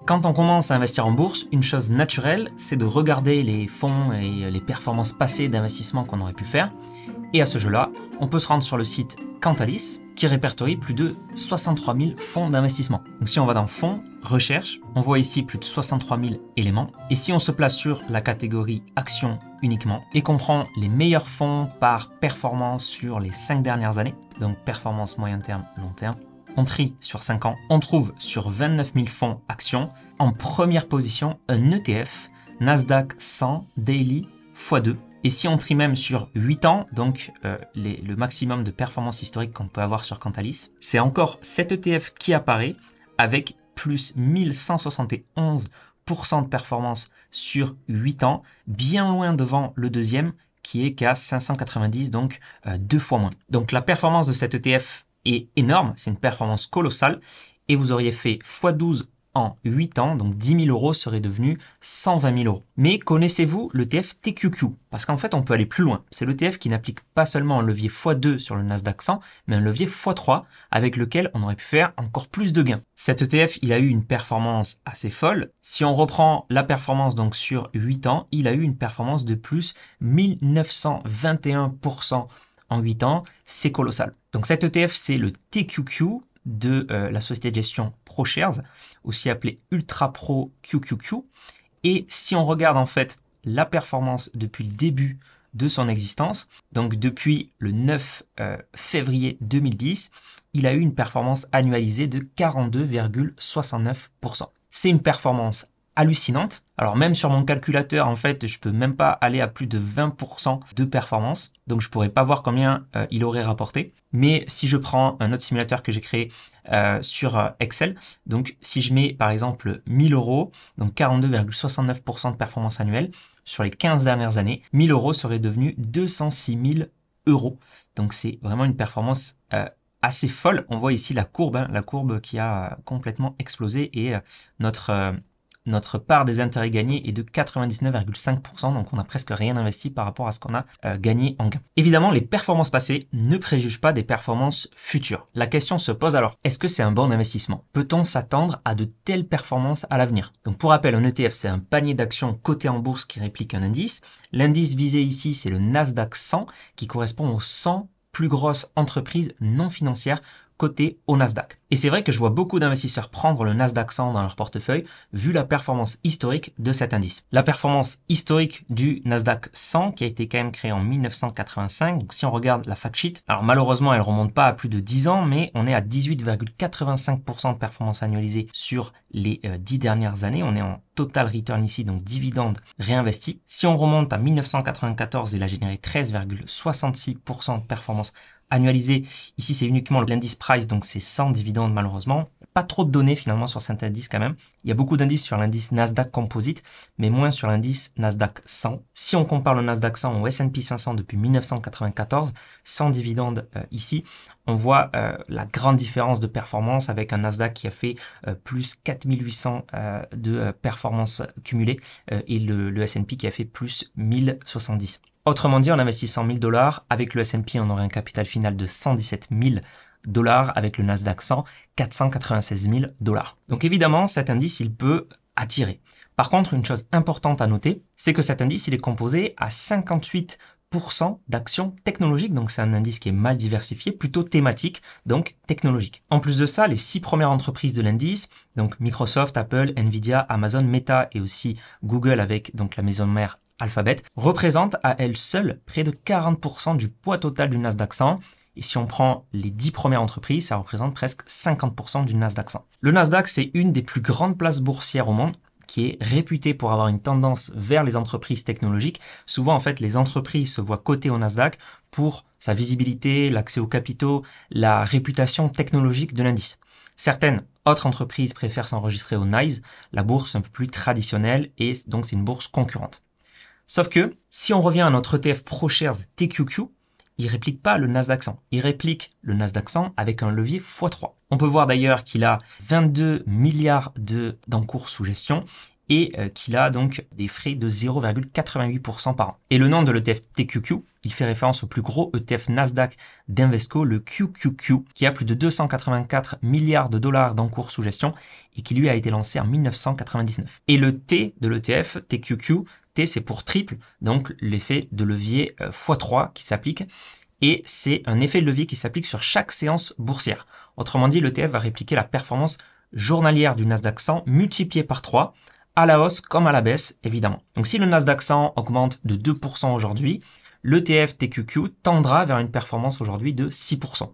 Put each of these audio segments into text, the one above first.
Quand on commence à investir en bourse, une chose naturelle, c'est de regarder les fonds et les performances passées d'investissement qu'on aurait pu faire. Et à ce jeu-là, on peut se rendre sur le site Cantalis, qui répertorie plus de 63 000 fonds d'investissement. Donc si on va dans Fonds, Recherche, on voit ici plus de 63 000 éléments. Et si on se place sur la catégorie Actions uniquement, et qu'on prend les meilleurs fonds par performance sur les 5 dernières années, donc performance moyen terme, long terme, on trie sur 5 ans, on trouve sur 29 000 fonds actions, en première position, un ETF, Nasdaq 100 Daily x2. Et si on trie même sur 8 ans, donc le maximum de performance historique qu'on peut avoir sur Cantalis, c'est encore cet ETF qui apparaît avec plus 1171% de performance sur 8 ans, bien loin devant le deuxième qui est qu'à 590, donc 2 fois moins. Donc la performance de cet ETF est énorme, c'est une performance colossale, et vous auriez fait x12 en 8 ans, donc 10 000 euros serait devenu 120 000 euros. Mais connaissez-vous l'ETF TQQ? Parce qu'en fait, on peut aller plus loin. C'est l'ETF qui n'applique pas seulement un levier x2 sur le Nasdaq 100, mais un levier x3 avec lequel on aurait pu faire encore plus de gains. Cet ETF, il a eu une performance assez folle. Si on reprend la performance donc sur 8 ans, il a eu une performance de plus 1921% en 8 ans. C'est colossal. Donc cet ETF, c'est le TQQ de la société de gestion ProShares, aussi appelée Ultra Pro QQQ. Et si on regarde en fait la performance depuis le début de son existence, donc depuis le 9 février 2010, il a eu une performance annualisée de 42,69%. C'est une performance hallucinante. Alors même sur mon calculateur, en fait, je peux même pas aller à plus de 20% de performance. Donc je pourrais pas voir combien il aurait rapporté. Mais si je prends un autre simulateur que j'ai créé sur Excel, donc si je mets par exemple 1000 euros, donc 42,69% de performance annuelle, sur les 15 dernières années, 1000 euros serait devenu 206 000 euros. Donc c'est vraiment une performance assez folle. On voit ici la courbe, la courbe qui a complètement explosé et notre part des intérêts gagnés est de 99,5%, donc on n'a presque rien investi par rapport à ce qu'on a gagné en gain. Évidemment, les performances passées ne préjugent pas des performances futures. La question se pose alors, est-ce que c'est un bon investissement? Peut-on s'attendre à de telles performances à l'avenir? Donc pour rappel, un ETF, c'est un panier d'actions cotées en bourse qui réplique un indice. L'indice visé ici, c'est le Nasdaq 100, qui correspond aux 100 plus grosses entreprises non financières côté au Nasdaq. Et c'est vrai que je vois beaucoup d'investisseurs prendre le Nasdaq 100 dans leur portefeuille vu la performance historique de cet indice. La performance historique du Nasdaq 100 qui a été quand même créé en 1985, donc si on regarde la fact sheet, alors malheureusement elle remonte pas à plus de 10 ans, mais on est à 18,85% de performance annualisée sur les 10 dernières années. On est en total return ici, donc dividende réinvesti. Si on remonte à 1994, il a généré 13,66% de performance annualisé. Ici, c'est uniquement l'indice price, donc c'est sans dividende malheureusement. Pas trop de données finalement sur cet indice quand même. Il y a beaucoup d'indices sur l'indice Nasdaq Composite, mais moins sur l'indice Nasdaq 100. Si on compare le Nasdaq 100 au S&P 500 depuis 1994, sans dividende ici, on voit la grande différence de performance avec un Nasdaq qui a fait plus 4800 de performance cumulée et le S&P qui a fait plus 1070. Autrement dit, en investissant 1000 $, avec le S&P, on aurait un capital final de 117 000 $, avec le Nasdaq 100, 496 000 $. Donc évidemment, cet indice, il peut attirer. Par contre, une chose importante à noter, c'est que cet indice, il est composé à 58% d'actions technologiques, donc c'est un indice qui est mal diversifié, plutôt thématique, donc technologique. En plus de ça, les 6 premières entreprises de l'indice, donc Microsoft, Apple, Nvidia, Amazon, Meta et aussi Google avec donc la maison mère Alphabet, représente à elle seule près de 40% du poids total du Nasdaq 100. Et si on prend les 10 premières entreprises, ça représente presque 50% du Nasdaq 100. Le Nasdaq, c'est une des plus grandes places boursières au monde qui est réputée pour avoir une tendance vers les entreprises technologiques. Souvent, en fait, les entreprises se voient cotées au Nasdaq pour sa visibilité, l'accès aux capitaux, la réputation technologique de l'indice. Certaines autres entreprises préfèrent s'enregistrer au NYSE, la bourse un peu plus traditionnelle, et donc c'est une bourse concurrente. Sauf que, si on revient à notre ETF ProShares TQQ, il réplique pas le Nasdaq 100. Il réplique le Nasdaq 100 avec un levier x3. On peut voir d'ailleurs qu'il a 22 milliards d'encours sous gestion et qu'il a donc des frais de 0,88% par an. Et le nom de l'ETF TQQ, il fait référence au plus gros ETF Nasdaq d'Invesco, le QQQ, qui a plus de 284 milliards de dollars d'encours sous gestion et qui lui a été lancé en 1999. Et le T de l'ETF TQQ, T c'est pour triple, donc l'effet de levier x3 qui s'applique. Et c'est un effet de levier qui s'applique sur chaque séance boursière. Autrement dit, l'ETF va répliquer la performance journalière du Nasdaq 100 multipliée par 3, à la hausse comme à la baisse, évidemment. Donc si le Nasdaq 100 augmente de 2% aujourd'hui, l'ETF TQQ tendra vers une performance aujourd'hui de 6%.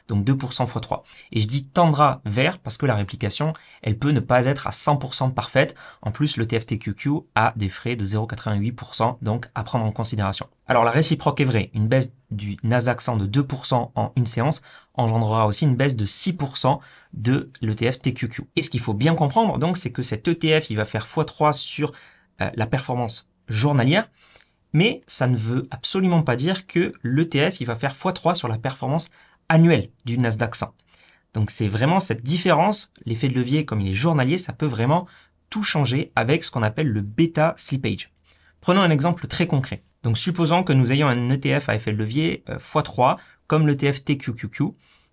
Donc 2% x 3. Et je dis tendra vers parce que la réplication, elle peut ne pas être à 100% parfaite. En plus, le TFTQQ a des frais de 0,88%, donc à prendre en considération. Alors la réciproque est vraie. Une baisse du Nasdaq 100 de 2% en une séance engendrera aussi une baisse de 6% de l'ETF TQQ. Et ce qu'il faut bien comprendre, donc, c'est que cet ETF, il va faire x3 sur la performance journalière. Mais ça ne veut absolument pas dire que l'ETF, il va faire x3 sur la performance annuel du Nasdaq 100. Donc c'est vraiment cette différence, l'effet de levier comme il est journalier, ça peut vraiment tout changer avec ce qu'on appelle le bêta slippage. Prenons un exemple très concret. Donc supposons que nous ayons un ETF à effet de levier x3 comme l'ETF TQQQ.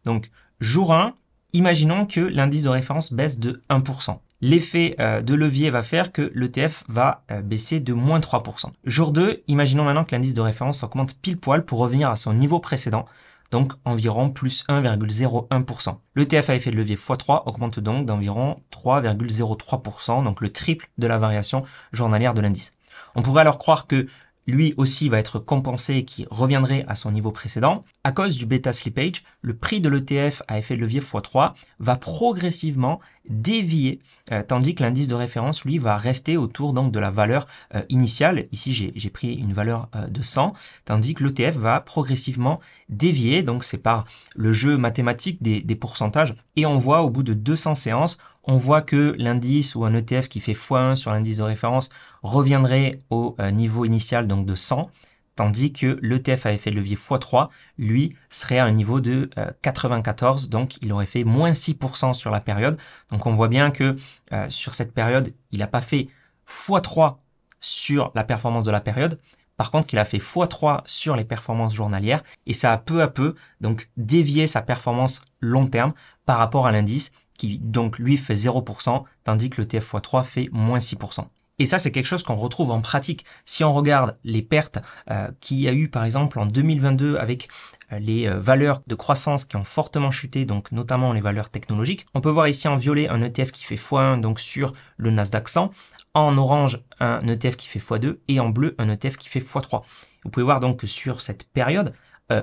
Donc jour 1, imaginons que l'indice de référence baisse de 1%. L'effet de levier va faire que l'ETF va baisser de moins 3%. Jour 2, imaginons maintenant que l'indice de référence augmente pile poil pour revenir à son niveau précédent, donc environ plus 1,01%. L'ETF à effet de levier x3 augmente donc d'environ 3,03%, donc le triple de la variation journalière de l'indice. On pourrait alors croire que lui aussi va être compensé et qui reviendrait à son niveau précédent. À cause du bêta slippage, le prix de l'ETF à effet de levier x3 va progressivement dévier, tandis que l'indice de référence, lui, va rester autour donc de la valeur initiale. Ici, j'ai pris une valeur de 100, tandis que l'ETF va progressivement dévier. Donc, c'est par le jeu mathématique des pourcentages. Et on voit au bout de 200 séances, on voit que l'indice ou un ETF qui fait x1 sur l'indice de référence reviendrait au niveau initial donc de 100, tandis que l'ETF à effet de levier x3, lui, serait à un niveau de 94, donc il aurait fait moins 6% sur la période. Donc on voit bien que sur cette période, il n'a pas fait x3 sur la performance de la période, par contre il a fait x3 sur les performances journalières, et ça a peu à peu donc dévié sa performance long terme par rapport à l'indice, qui donc lui fait 0%, tandis que le TF x3 fait moins 6%. Et ça, c'est quelque chose qu'on retrouve en pratique. Si on regarde les pertes qu'il y a eu par exemple en 2022 avec les valeurs de croissance qui ont fortement chuté, donc notamment les valeurs technologiques, on peut voir ici en violet un ETF qui fait x1 donc sur le Nasdaq 100, en orange un ETF qui fait x2 et en bleu un ETF qui fait x3. Vous pouvez voir donc que sur cette période,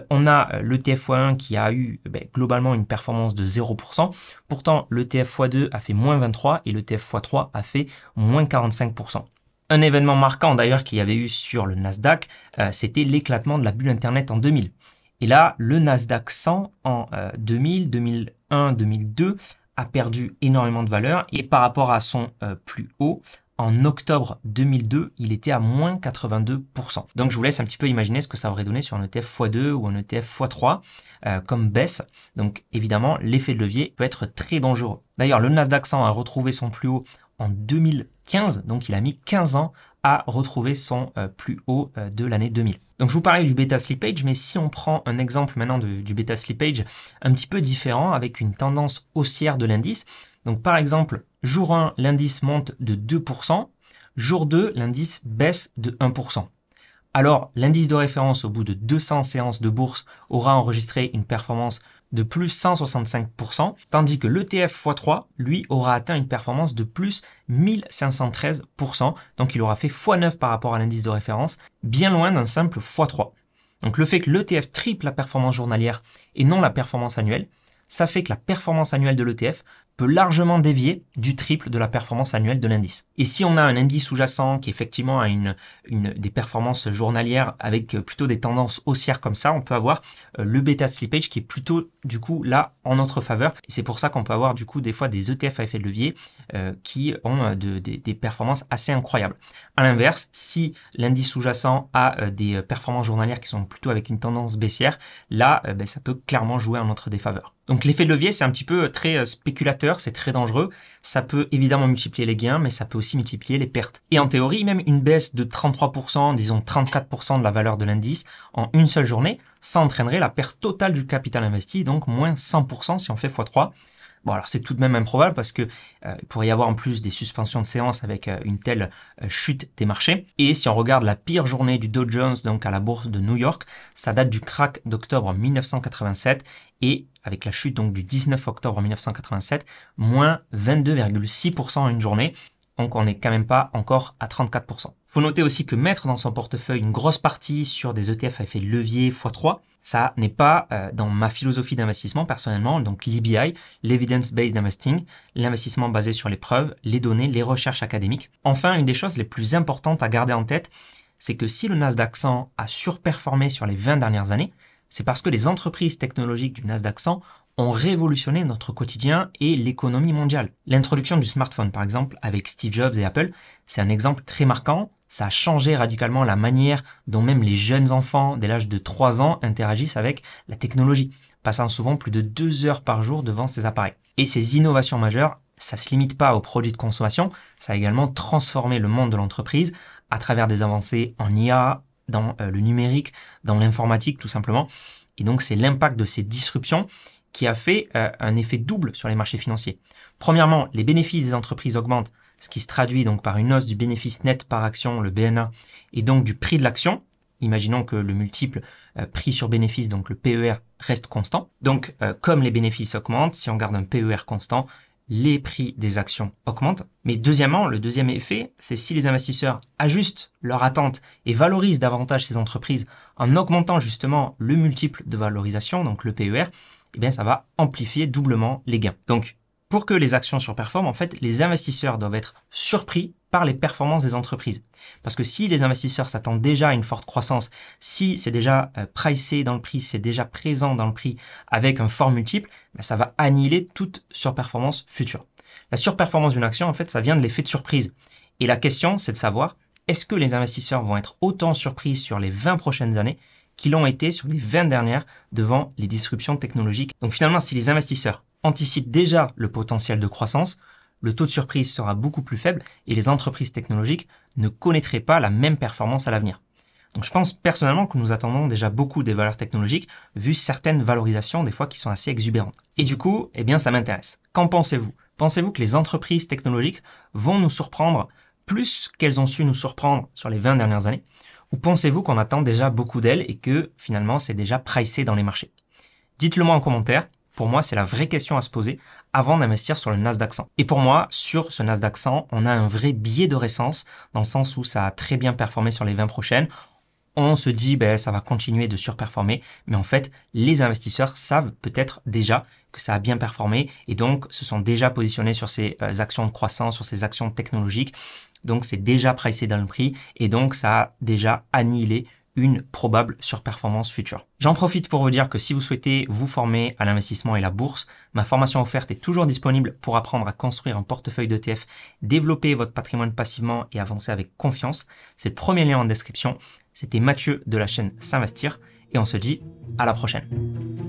on a l'ETF x1 qui a eu globalement une performance de 0%. Pourtant, l'ETF x2 a fait moins 23 et l'ETF x3 a fait moins 45%. Un événement marquant d'ailleurs qu'il y avait eu sur le Nasdaq, c'était l'éclatement de la bulle Internet en 2000. Et là, le Nasdaq 100 en 2000, 2001, 2002 a perdu énormément de valeur et par rapport à son plus haut, en octobre 2002, il était à moins 82%. Donc je vous laisse un petit peu imaginer ce que ça aurait donné sur un ETF x2 ou un ETF x3 comme baisse. Donc évidemment, l'effet de levier peut être très dangereux. D'ailleurs, le Nasdaq 100 a retrouvé son plus haut en 2015, donc il a mis 15 ans à retrouver son plus haut de l'année 2000. Donc je vous parlais du bêta slippage, mais si on prend un exemple maintenant du bêta slippage un petit peu différent avec une tendance haussière de l'indice. Donc par exemple, jour 1, l'indice monte de 2%, jour 2, l'indice baisse de 1%. Alors l'indice de référence au bout de 200 séances de bourse aura enregistré une performance de plus 165%, tandis que l'ETF x3, lui, aura atteint une performance de plus 1513%, donc il aura fait x9 par rapport à l'indice de référence, bien loin d'un simple x3. Donc le fait que l'ETF triple la performance journalière et non la performance annuelle, ça fait que la performance annuelle de l'ETF peut largement dévier du triple de la performance annuelle de l'indice. Et si on a un indice sous-jacent qui effectivement a des performances journalières avec plutôt des tendances haussières comme ça, on peut avoir le bêta slippage qui est plutôt du coup là en notre faveur. Et c'est pour ça qu'on peut avoir du coup des fois des ETF à effet de levier qui ont des performances assez incroyables. À l'inverse, si l'indice sous-jacent a des performances journalières qui sont plutôt avec une tendance baissière, là ça peut clairement jouer en notre défaveur. Donc l'effet de levier, c'est un petit peu très spéculateur, c'est très dangereux. Ça peut évidemment multiplier les gains, mais ça peut aussi multiplier les pertes. Et en théorie, même une baisse de 33%, disons 34% de la valeur de l'indice en une seule journée, ça entraînerait la perte totale du capital investi, donc moins 100% si on fait x3. Bon, alors c'est tout de même improbable parce que il pourrait y avoir en plus des suspensions de séance avec une telle chute des marchés. Et si on regarde la pire journée du Dow Jones, donc à la bourse de New York, ça date du crack d'octobre 1987 et avec la chute donc du 19 octobre 1987, moins 22,6% en une journée. Donc on n'est quand même pas encore à 34%. Faut noter aussi que mettre dans son portefeuille une grosse partie sur des ETF à effet levier x3, ça n'est pas dans ma philosophie d'investissement personnellement, donc l'EBI, l'Evidence-Based Investing, l'investissement basé sur les preuves, les données, les recherches académiques. Enfin, une des choses les plus importantes à garder en tête, c'est que si le Nasdaq 100 a surperformé sur les 20 dernières années, c'est parce que les entreprises technologiques du Nasdaq 100 ont révolutionné notre quotidien et l'économie mondiale. L'introduction du smartphone, par exemple, avec Steve Jobs et Apple, c'est un exemple très marquant. Ça a changé radicalement la manière dont même les jeunes enfants dès l'âge de 3 ans interagissent avec la technologie, passant souvent plus de 2 heures par jour devant ces appareils. Et ces innovations majeures, ça ne se limite pas aux produits de consommation, ça a également transformé le monde de l'entreprise à travers des avancées en IA, dans le numérique, dans l'informatique tout simplement. Et donc c'est l'impact de ces disruptions qui a fait un effet double sur les marchés financiers. Premièrement, les bénéfices des entreprises augmentent, ce qui se traduit donc par une hausse du bénéfice net par action, le BNA, et donc du prix de l'action. Imaginons que le multiple prix sur bénéfice, donc le PER, reste constant. Donc comme les bénéfices augmentent, si on garde un PER constant, les prix des actions augmentent. Mais deuxièmement, le deuxième effet, c'est si les investisseurs ajustent leurs attentes et valorisent davantage ces entreprises en augmentant justement le multiple de valorisation, donc le PER, eh bien, ça va amplifier doublement les gains. Donc, pour que les actions surperforment, en fait, les investisseurs doivent être surpris par les performances des entreprises. Parce que si les investisseurs s'attendent déjà à une forte croissance, si c'est déjà pricé dans le prix, c'est déjà présent dans le prix avec un fort multiple, ben, ça va annihiler toute surperformance future. La surperformance d'une action, en fait, ça vient de l'effet de surprise. Et la question, c'est de savoir, est-ce que les investisseurs vont être autant surpris sur les 20 prochaines années qui l'ont été sur les 20 dernières devant les disruptions technologiques. Donc finalement, si les investisseurs anticipent déjà le potentiel de croissance, le taux de surprise sera beaucoup plus faible et les entreprises technologiques ne connaîtraient pas la même performance à l'avenir. Donc je pense personnellement que nous attendons déjà beaucoup des valeurs technologiques, vu certaines valorisations des fois qui sont assez exubérantes. Et du coup, eh bien ça m'intéresse. Qu'en pensez-vous? Pensez-vous que les entreprises technologiques vont nous surprendre plus qu'elles ont su nous surprendre sur les 20 dernières années? Ou pensez-vous qu'on attend déjà beaucoup d'elles et que finalement c'est déjà pricé dans les marchés? Dites-le moi en commentaire. Pour moi, c'est la vraie question à se poser avant d'investir sur le Nasdaq 100. Et pour moi, sur ce Nasdaq 100, on a un vrai biais de récence dans le sens où ça a très bien performé sur les 20 prochaines. On se dit, ben, ça va continuer de surperformer. Mais en fait, les investisseurs savent peut-être déjà que ça a bien performé et donc se sont déjà positionnés sur ces actions de croissance, sur ces actions technologiques. Donc, c'est déjà pricé dans le prix et donc ça a déjà annihilé une probable surperformance future. J'en profite pour vous dire que si vous souhaitez vous former à l'investissement et la bourse, ma formation offerte est toujours disponible pour apprendre à construire un portefeuille d'ETF, développer votre patrimoine passivement et avancer avec confiance. C'est le premier lien en description. C'était Mathieu de la chaîne S'Investir et on se dit à la prochaine.